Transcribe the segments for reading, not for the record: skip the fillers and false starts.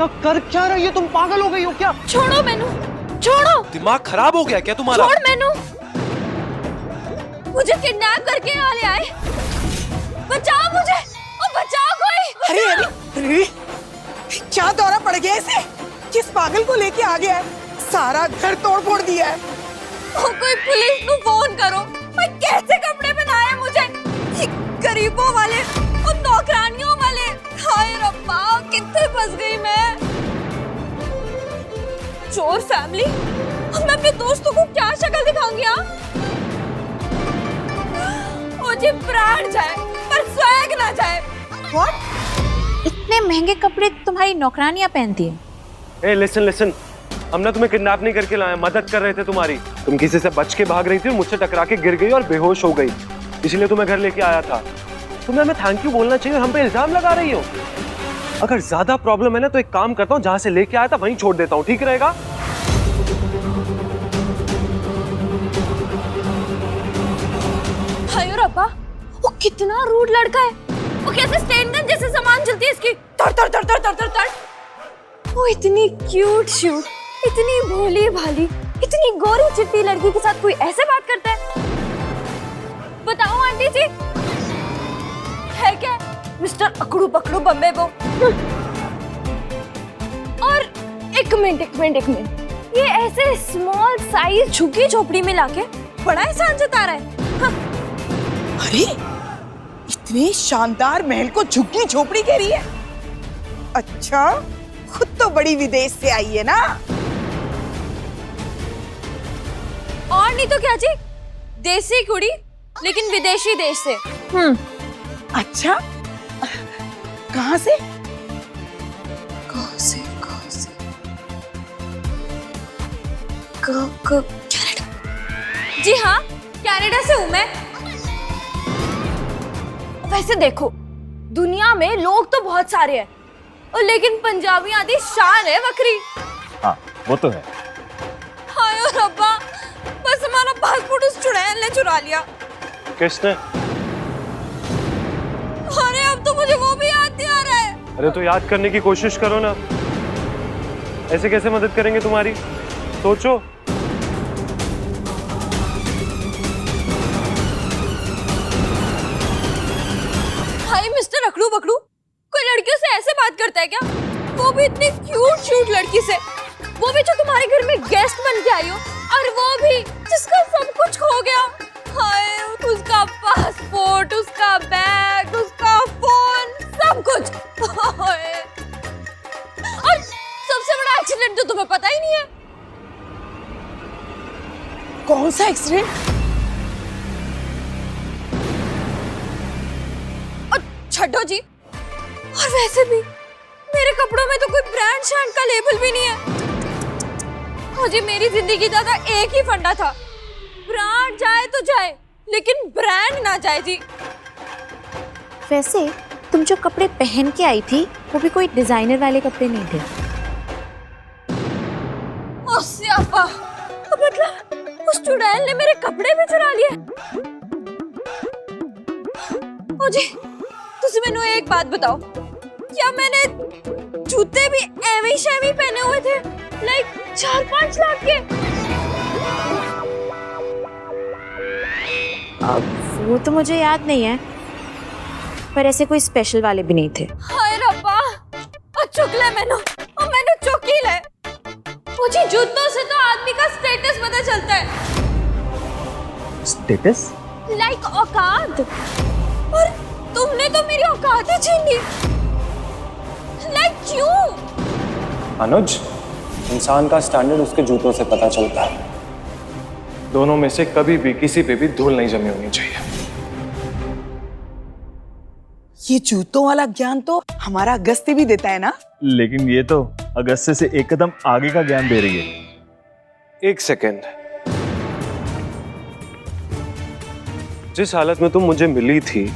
क्या कर क्या रही है तुम? पागल हो गई हो क्या? छोड़ो मैनू, छोड़ो। दिमाग खराब हो गया क्या तुम्हारा? छोड़ मैनू, मुझे किडनैप करके यहाँ ले आए। बचाओ मुझे, ओ बचाओ कोई। अरे अरे अरे, क्या दौरा पड़ गया इसे? किस पागल को लेके आ गया है? सारा घर तोड़ फोड़ दिया है। ओ कोई पुलिस को फोन करो। मैं कैसे कपड़े पहनाए मुझे? ये गरीबों वाले और नौकरानियों वाले। हाय रब्बा, कितने फंस गई मैं। चोर फैमिली, अब मैं अपने दोस्तों को क्या शक्ल दिखाऊंगी? मुझे प्राण जाए पर स्वैग ना जाए। What? इतने महंगे कपड़े तुम्हारी नौकरानियां पहनती है। ए लिसन लिसन, हम ना तुम्हें किडनैप नहीं करके लाए, मदद कर रहे थे तुम्हारी। तुम किसी से बच के भाग रही थी और मुझसे टकरा के गिर गई और बेहोश हो गई, इसलिए तुम्हें घर लेके आया था। तुम्हें हमें थैंक यू बोलना चाहिए और हम पे इल्जाम लगा रही हो। अगर ज्यादा प्रॉब्लम है ना तो एक काम करता हूँ, जहाँ से लेके आया था वहीं छोड़ देता हूँ, ठीक रहेगा? हाय रब्बा, वो कितना रूड लड़का है। वो कैसे स्टेन गन जैसे सामान चलती है इसकी, तड़ तड़ तड़ तड़ तड़ तड़ तड़। वो इतनी क्यूट श्यूट, इतनी भोली भाली, इतनी गोरी चिट्टी लड़की के साथ कोई ऐसे बात करता है? बताओ आंटी जी, है क्या मिस्टर अकड़ू पकड़ू बम्बे बो? और एक मिनट, ये ऐसे स्मॉल साइज झुग्गी झोपड़ी में लाके बड़ा एहसान जता रहा है। हाँ। अरे इतने शानदार महल को झुग्गी झोपड़ी कह रही है? अच्छा, खुद तो बड़ी विदेश से आई है ना? और नहीं तो क्या जी, देसी कुड़ी लेकिन विदेशी देश से। अच्छा, कहाँ से? जी हाँ, कनाडा से हूँ मैं। वैसे देखो, दुनिया में लोग तो बहुत सारे हैं, और लेकिन पंजाबी आदि शान है बकरी। हाँ, वो तो है। हाय रब्बा, बस हमारा पासपोर्ट उस चुड़ैल ने चुरा लिया। किसने? अरे अब तो मुझे वो भी याद नहीं आ रहा है। अरे तो याद करने की कोशिश करो ना। ऐसे कैसे मदद करेंगे तुम्हारी? सोचो। हाय मिस्टर अकड़ू बकड़ू, कोई लड़कियों से ऐसे बात करता है क्या? वो भी इतनी क्यूट श्यूट लड़की से, वो भी जो तुम्हारे घर में गेस्ट बन के आई हो, और वो भी जिसका सब कुछ खो गया। हाय, उसका पासपोर्ट, उसका बैग, उसका फोन, सब कुछ। हाय, और सबसे बड़ा एक्सीडेंट तो तुम्हें पता ही नहीं है। कौन सा एक्सीडेंट? छड्डो जी, और वैसे भी मेरे कपड़ों में तो कोई ब्रांड शैंड का लेबल भी नहीं है। मुझे मेरी जिंदगी का था एक ही फंडा था, ब्रांड जाए तो जाए लेकिन ब्रांड ना जाए जी। वैसे तुम जो कपड़े पहन के आई थी वो भी कोई डिजाइनर वाले कपड़े नहीं थे। ओ स्यापा, मतलब उस चुड़ैल ने मेरे कपड़े भी चुरा लिए। ओ जी, तुसी मैंने एक बात बताओ, क्या मैंने जूते भी एवी शेवी पहने हुए थे, लाइक 4-5 लाख के? अब वो तो मुझे याद नहीं है, पर ऐसे कोई स्पेशल वाले भी नहीं थे। हाय रब्बा, और चुकले मैंने चुकील है। मुझे जूतों से तो आदमी का स्टेटस पता चलता है। स्टेटस? लाइक औकात, और तुमने तो मेरी औकात ही छीन ली। लाइक क्यों? अनुज, इंसान का स्टैंडर्ड उसके जूतों से पता चलता है। दोनों में से कभी भी किसी पे भी धूल नहीं जमी होनी चाहिए। ये जूतों वाला ज्ञान तो हमारा अगस्त्य भी देता है ना? लेकिन ये तो अगस्त्य से एक कदम आगे का ज्ञान दे रही है। एक सेकेंड, जिस हालत में तुम मुझे मिली थी,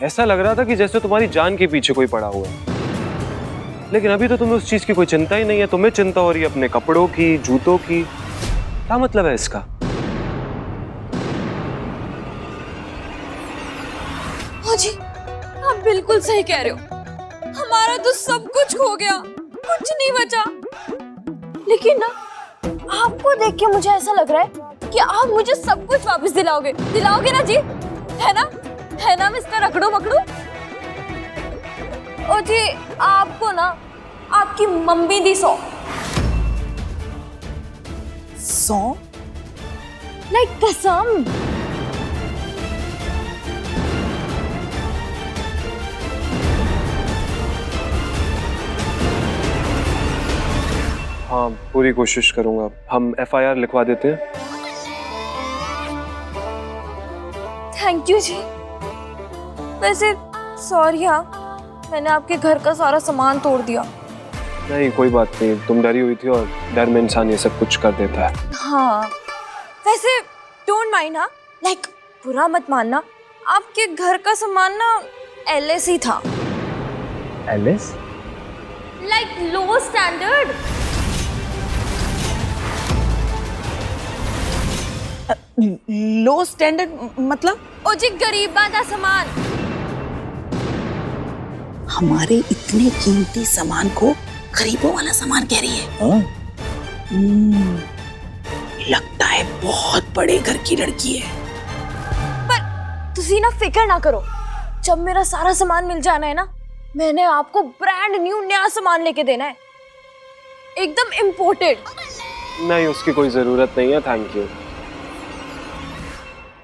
ऐसा लग रहा था कि जैसे तुम्हारी जान के पीछे कोई पड़ा हुआ है। लेकिन अभी तो तुम्हें उस चीज की कोई चिंता ही नहीं है। तुम्हें चिंता हो रही है अपने कपड़ों की, जूतों की। क्या मतलब है इसका? जी, आप बिल्कुल सही कह रहे हो। हमारा तो सब कुछ खो गया, कुछ नहीं बचा। लेकिन ना आपको देख के मुझे ऐसा लग रहा है कि आप मुझे सब कुछ वापस दिलाओगे। दिलाओगे ना जी? है ना? है ना मिस्टर अकड़ू बकड़ू? ओ जी, आपको ना आपकी मम्मी दी 100 लाइक कसम। हाँ, पूरी कोशिश करूंगा। हम FIR लिखवा देते हैं। थैंक यू जी। वैसे सॉरी, हाँ मैंने आपके घर का सारा सामान तोड़ दिया। नहीं, कोई बात नहीं। तुम डरी हुई थी और डर में इंसान ये सब कुछ कर देता है। हाँ वैसे डोंट माइंड, हाँ लाइक बुरा मत मानना। आपके घर का सामान ना LS ही था। LS? Like low standard. लो स्टैंडर्ड मतलब? ओ जी, गरीबा का सामान। हमारे इतने कीमती सामान को गरीबों वाला सामान कह रही है। हाँ? लगता है बहुत बड़े घर की लड़की है। पर तुसी ना फिक्र ना करो, जब मेरा सारा सामान मिल जाना है ना, मैंने आपको ब्रांड न्यू नया सामान लेके देना है, एकदम इम्पोर्टेड। नहीं, उसकी कोई जरूरत नहीं है, थैंक यू।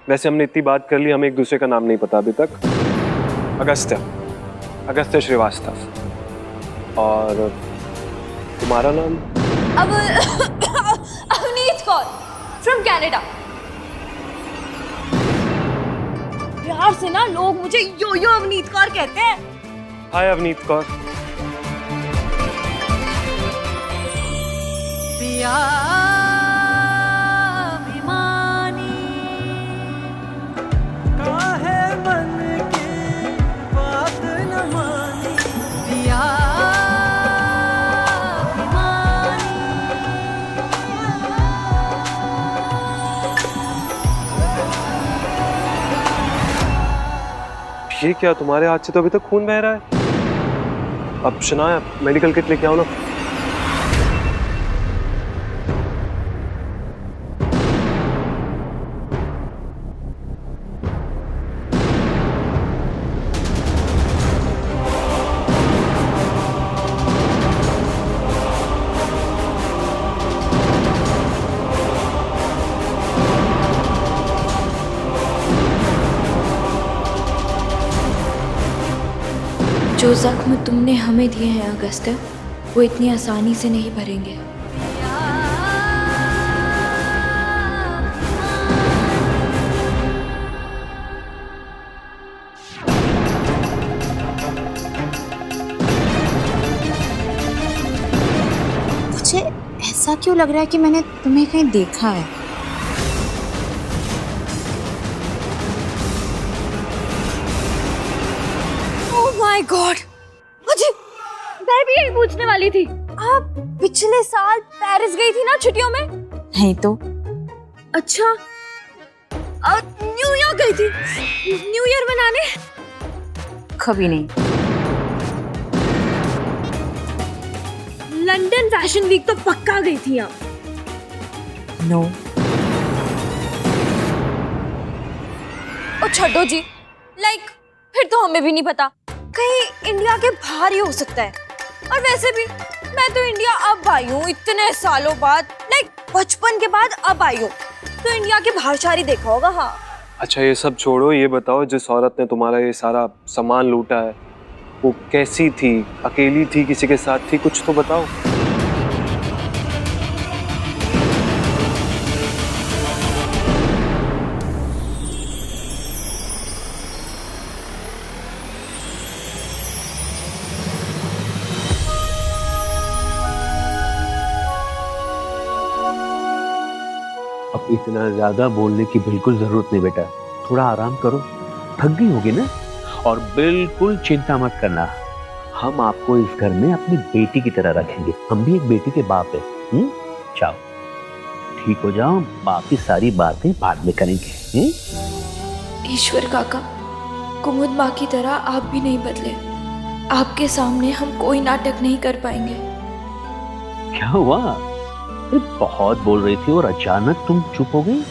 वैसे हमने इतनी बात कर ली, हमें एक दूसरे का नाम नहीं पता अभी तक। अगस्त्य श्रीवास्तव। और तुम्हारा नाम? अब अवनीत कौर फ्रॉम कनाडा। प्यार से ना लोग मुझे यो यो अवनीत कौर कहते हैं। हाय अवनीत कौर। ये क्या, तुम्हारे हाथ से तो अभी तक खून बह रहा है। अब शनाया, मेडिकल किट लेके आओ ना। जो जख्म तुमने हमें दिए हैं अगस्त्य, वो इतनी आसानी से नहीं भरेंगे। मुझे ऐसा क्यों लग रहा है कि मैंने तुम्हें कहीं देखा है। माय गॉड, मुझे मैं भी यही पूछने वाली थी। आप पिछले साल पेरिस गई थी ना छुट्टियों में? नहीं तो। अच्छा, न्यूयॉर्क गई थी न्यू ईयर मनाने? कभी नहीं। लंदन फैशन वीक तो पक्का गई थी आप? नो। ओ छड्डो जी, लाइक फिर तो हमें भी नहीं पता, कहीं इंडिया के बाहर ही हो सकता है। और वैसे भी मैं तो इंडिया अब आई हूँ इतने सालों बाद, लाइक बचपन के बाद अब आई हूँ, तो इंडिया के बाहर शारी देखा होगा। हाँ अच्छा, ये सब छोड़ो, ये बताओ जिस औरत ने तुम्हारा ये सारा सामान लूटा है वो कैसी थी? अकेली थी, किसी के साथ थी? कुछ तो बताओ। अब इतना ज्यादा बोलने की बिल्कुल जरूरत नहीं बेटा, थोड़ा आराम करो, थक गई होगी ना। और बिल्कुल चिंता मत करना, हम आपको इस घर में अपनी बेटी की तरह रखेंगे। हम भी एक बेटी के बाप है। जाओ, ठीक हो जाओ, बाकी सारी बातें बाद में करेंगे। ईश्वर काका, कुमुद माँ की तरह आप भी नहीं बदले। आपके सामने हम कोई नाटक नहीं कर पाएंगे। क्या हुआ? अरे बहुत बोल रही थी और अचानक तुम चुप हो गई।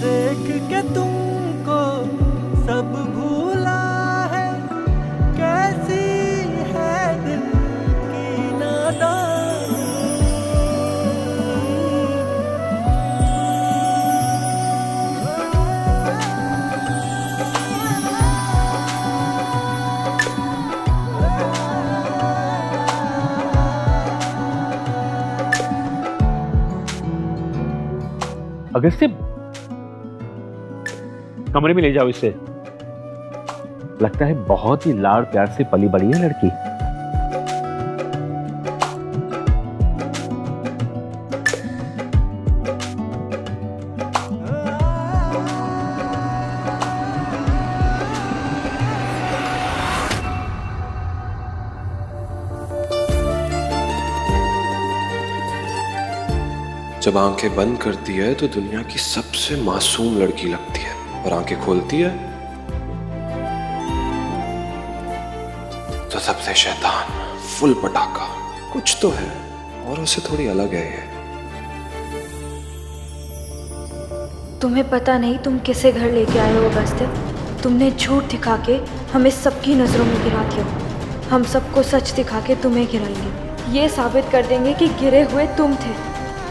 देख के तुमको सब भूला है, कैसी है दिल की नादानी। अगस्त्य, कमरे में ले जाओ इसे। लगता है बहुत ही लाड़ प्यार से पली बड़ी है लड़की। जब आंखें बंद करती है तो दुनिया की सबसे मासूम लड़की लगती है, और आंखें खोलती है तो सबसे शैतान, फुल पटाखा। कुछ तो है और उससे थोड़ी अलग है ये। तुम्हें पता नहीं तुम किसे घर लेके आए हो अगस्त्य। तुमने झूठ दिखा के हमें सबकी नजरों में गिरा दिया। हम सबको सच दिखा के तुम्हें गिराएंगे। ये साबित कर देंगे कि गिरे हुए तुम थे।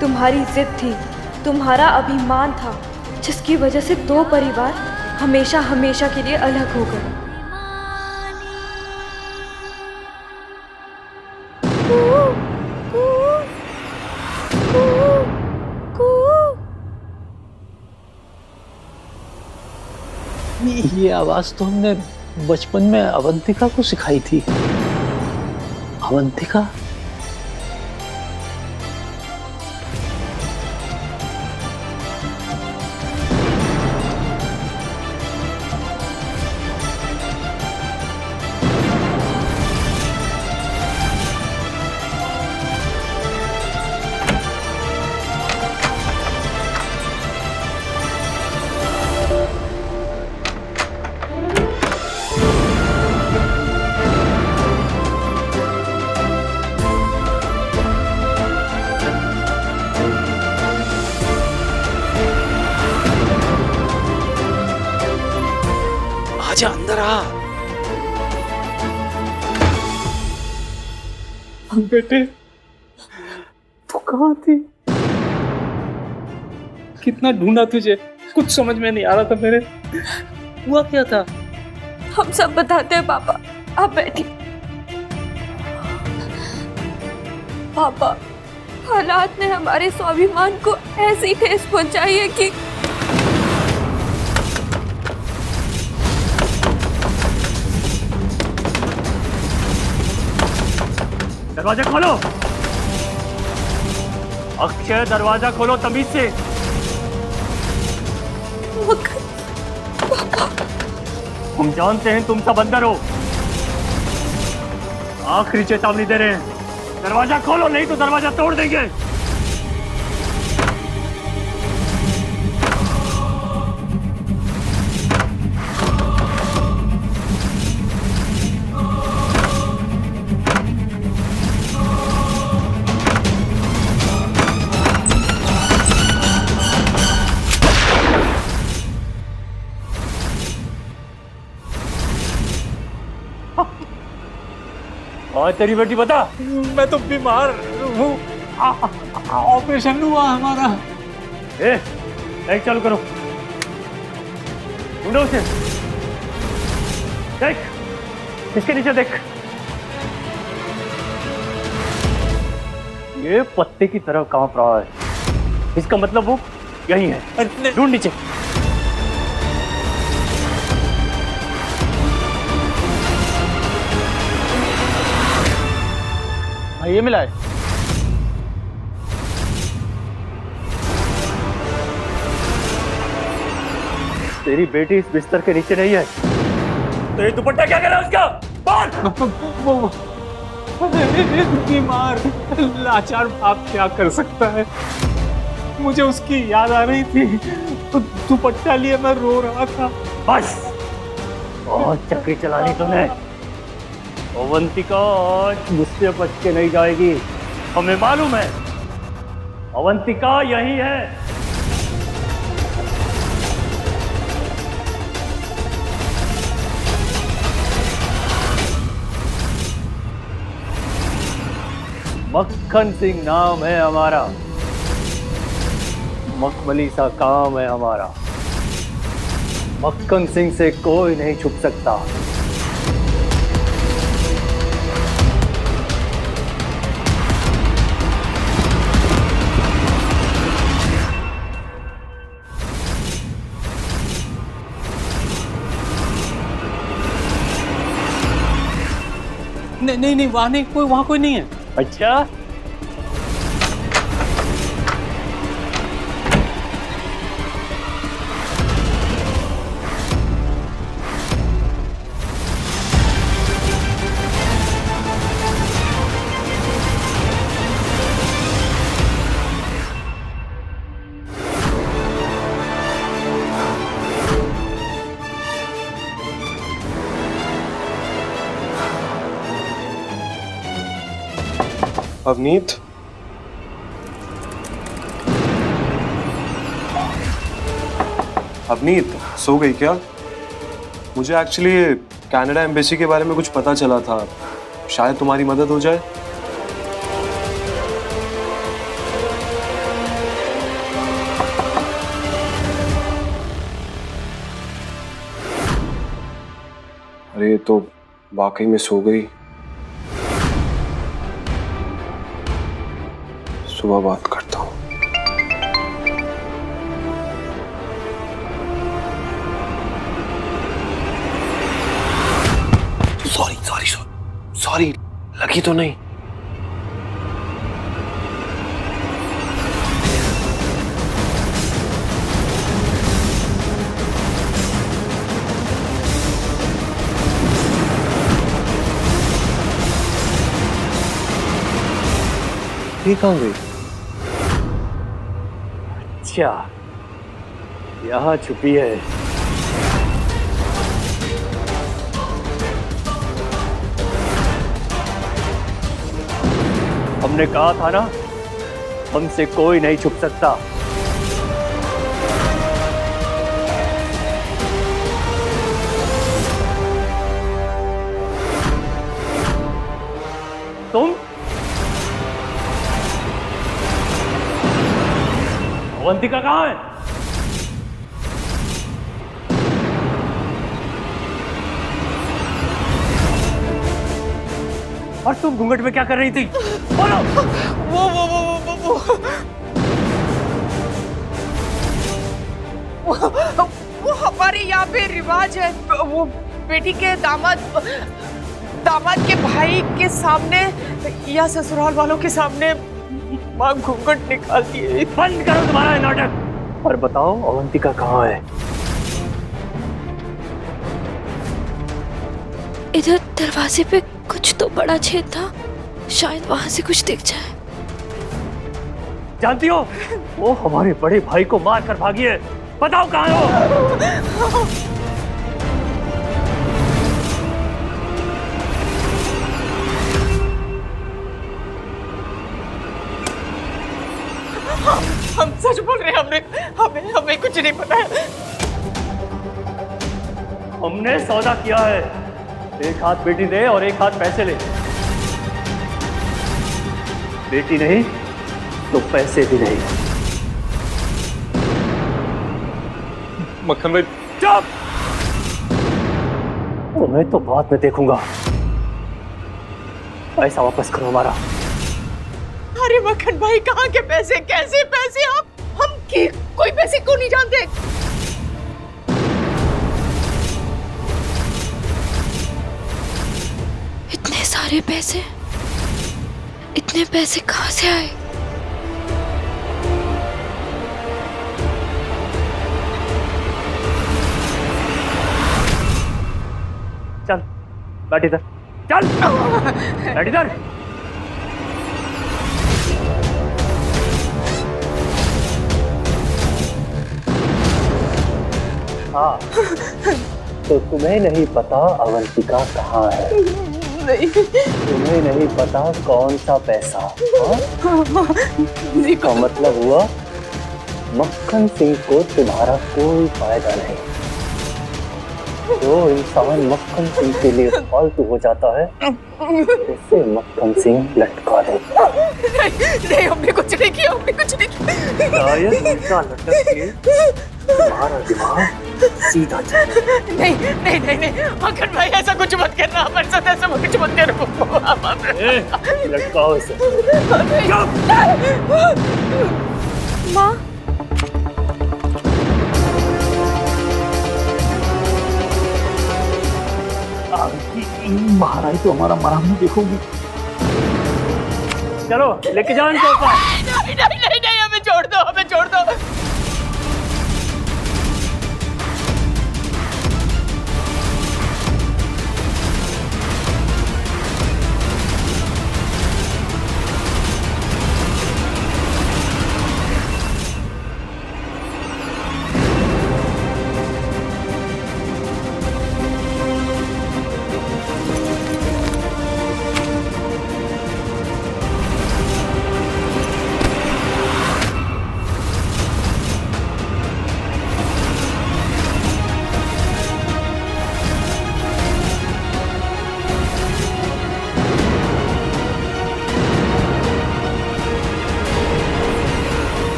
तुम्हारी जिद थी, तुम्हारा अभिमान था, जिसकी वजह से दो परिवार हमेशा हमेशा के लिए अलग हो गए। ये आवाज तो हमने बचपन में अवंतिका को सिखाई थी। अवंतिका? आजा अंदर आ। बेटे, तू कहाँ थी? कितना ढूंढा तुझे, कुछ समझ में नहीं आ रहा था मेरे। हुआ क्या था? हम सब बताते हैं पापा, आप बैठिए। पापा, हालात ने हमारे स्वाभिमान को ऐसी ठेस पहुंचाई है कि दरवाजा खोलो। अक्षय, दरवाजा खोलो तमीज से। हम जानते हैं तुम सब अंदर हो। आखिरी चेतावनी दे रहे हैं, दरवाजा खोलो नहीं तो दरवाजा तोड़ देंगे। और तेरी बेटी बता। मैं तो बीमार हूँ, ऑपरेशन हुआ हमारा। लाइट चालू करो। ढूंढो उसे। देख, इसके नीचे देख। ये पत्ते की तरह कांप रहा है। इसका मतलब वो यही है। ढूंढ नीचे। ये मिला है। तेरी बेटी इस बिस्तर के नीचे नहीं है। तो ये दुपट्टा क्या कर रहा है उसका? बोल। बीमार लाचार बाप क्या कर सकता है? मुझे उसकी याद आ रही थी, तो दुपट्टा लिए मैं रो रहा था। बस बहुत चक्री चलानी तूने। अवंतिका आज मुझसे बच के नहीं जाएगी, हमें मालूम है अवंतिका यही है। मक्खन सिंह नाम है हमारा, मखमली सा काम है हमारा। मक्खन सिंह से कोई नहीं छुप सकता। नहीं नहीं, वहां कोई नहीं है। अच्छा, अवनीत, अवनीत सो गई क्या? मुझे एक्चुअली कनाडा एम्बेसी के बारे में कुछ पता चला था, शायद तुम्हारी मदद हो जाए। अरे ये तो वाकई में सो गई। सुबह बात करता हूँ। सॉरी लगी तो नहीं? ये कहाँ गई? अच्छा, यहाँ छुपी है। हमने कहा था ना, हमसे कोई नहीं छुप सकता। तुम अवंतिका कहाँ है? और तुम घूंघट में क्या कर रही थी? बोलो। वो हमारे यहाँ पे रिवाज है, वो बेटी के दामाद के भाई के सामने या ससुराल वालों के सामने माँ घूंघट निकालती है। बंद करो तुम्हारा नाटक और बताओ अवंतिका कहाँ है? इधर दरवाजे पे कुछ तो बड़ा छेद था, शायद वहां से कुछ दिख जाए। जानती हो, वो हमारे बड़े भाई को मार कर भागी है। बताओ कहाँ है वो? हम सच बोल रहे हैं, हमें कुछ नहीं पता है। हमने सौदा किया है, एक हाथ बेटी दे और एक हाथ पैसे ले। बेटी नहीं तो पैसे भी नहीं। मक्खन भाई चुप! तुम्हें तो बाद में देखूंगा। पैसा वापस करो हमारा। अरे मक्खन भाई, कहाँ के पैसे, कैसे पैसे? हम कोई पैसे को नहीं जानते। इतने सारे पैसे, इतने पैसे कहाँ से आए? चल बैठ इधर, चल बैठ इधर। हाँ, तो तुम्हें नहीं पता अवंतिका कहाँ है? नहीं तुम्हें नहीं पता कौन सा पैसा? हाँ? इसका मतलब हुआ मक्खन सिंह को तुम्हारा कोई फायदा नहीं। जो इंसान मक्खन सिंह के लिए फालतू हो जाता है उसे मक्खन सिंह लटका दे। नहीं, हमने कुछ नहीं किया, हमने कुछ नहीं किया। शायद उनका लटक के तुम्हारा दिमाग सीधा चले। नहीं नहीं नहीं नहीं, मक्खन भाई ऐसा कुछ मत करना, हमारे साथ ऐसा कुछ मत करो। लटकाओ इसे। माँ महाराज तो हमारा मराम नहीं देखोगी। चलो लेके जाओ इनको ऊपर। नहीं नहीं नहीं नहीं, हमें छोड़ दो, हमें छोड़ दो।